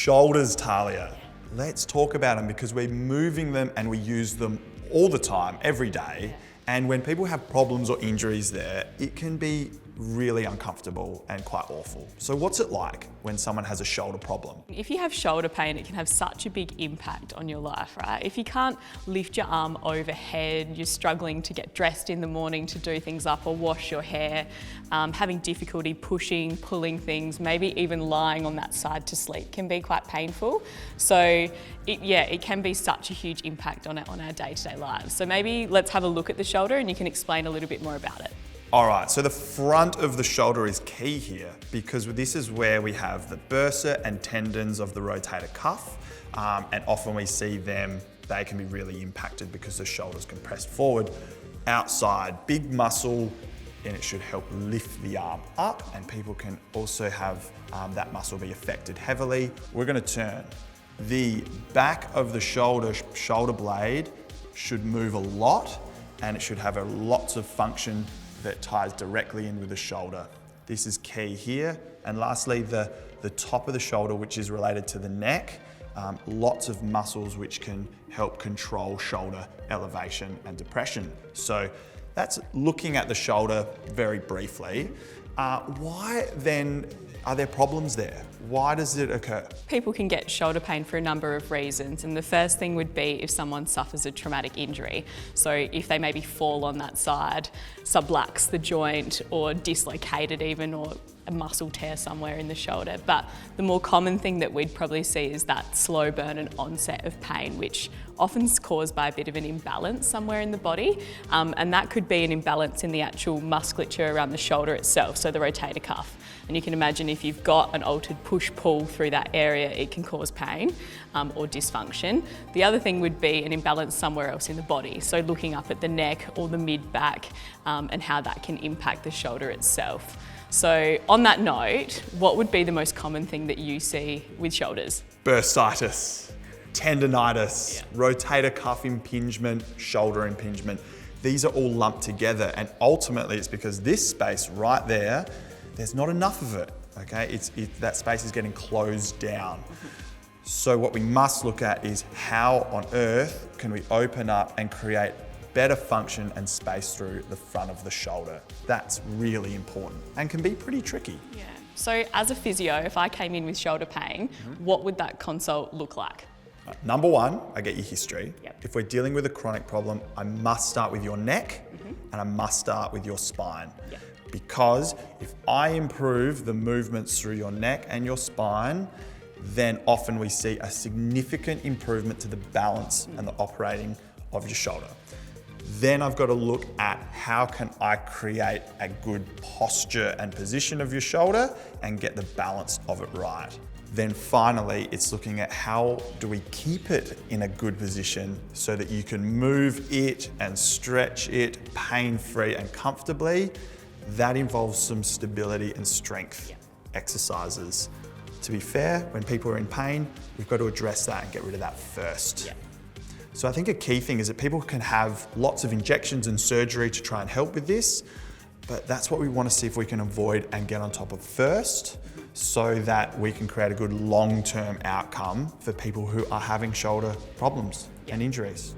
Shoulders, Talia. Let's talk about them because we're moving them and we use them all the time, every day. And when people have problems or injuries there, it can be really uncomfortable and quite awful. So what's it like when someone has a shoulder problem? If you have shoulder pain, it can have such a big impact on your life, right? If you can't lift your arm overhead, you're struggling to get dressed in the morning to do things up or wash your hair, having difficulty pushing, pulling things, maybe even lying on that side to sleep can be quite painful. So it can be such a huge impact on our day-to-day lives. So maybe let's have a look at the shoulder and you can explain a little bit more about it. All right, so the front of the shoulder is key here because this is where we have the bursae and tendons of the rotator cuff. And often we see them, they can be really impacted because the shoulder's compressed forward. Outside, big muscle, and it should help lift the arm up, and people can also have that muscle be affected heavily. We're gonna turn. The back of the shoulder blade should move a lot, and it should have lots of function that ties directly in with the shoulder. This is key here. And lastly, the top of the shoulder, which is related to the neck, lots of muscles which can help control shoulder elevation and depression. So that's looking at the shoulder very briefly. Why then are there problems there? Why does it occur? People can get shoulder pain for a number of reasons, and the first thing would be if someone suffers a traumatic injury. So if they maybe fall on that side, sublux the joint, or dislocated even, or a muscle tear somewhere in the shoulder. But the more common thing that we'd probably see is that slow burn and onset of pain, which often is caused by a bit of an imbalance somewhere in the body. And that could be an imbalance in the actual musculature around the shoulder itself, so the rotator cuff. And you can imagine if you've got an altered push-pull through that area, it can cause pain or dysfunction. The other thing would be an imbalance somewhere else in the body. So looking up at the neck or the mid-back and how that can impact the shoulder itself. So on that note, what would be the most common thing that you see with shoulders? Bursitis, tendonitis, rotator cuff impingement, shoulder impingement. These are all lumped together, and ultimately it's because this space right there, there's not enough of it, okay? That space is getting closed down. So what we must look at is how on earth can we open up and create better function and space through the front of the shoulder. That's really important and can be pretty tricky. Yeah. So as a physio, if I came in with shoulder pain, what would that consult look like? Number one, I get your history. Yep. If we're dealing with a chronic problem, I must start with your neck and I must start with your spine. Yep. Because if I improve the movements through your neck and your spine, then often we see a significant improvement to the balance and the operating of your shoulder. Then I've got to look at how can I create a good posture and position of your shoulder and get the balance of it right. Then finally, it's looking at how do we keep it in a good position so that you can move it and stretch it pain-free and comfortably. That involves some stability and strength exercises. To be fair, when people are in pain, we've got to address that and get rid of that first. So I think a key thing is that people can have lots of injections and surgery to try and help with this, but that's what we want to see if we can avoid and get on top of first so that we can create a good long-term outcome for people who are having shoulder problems and injuries.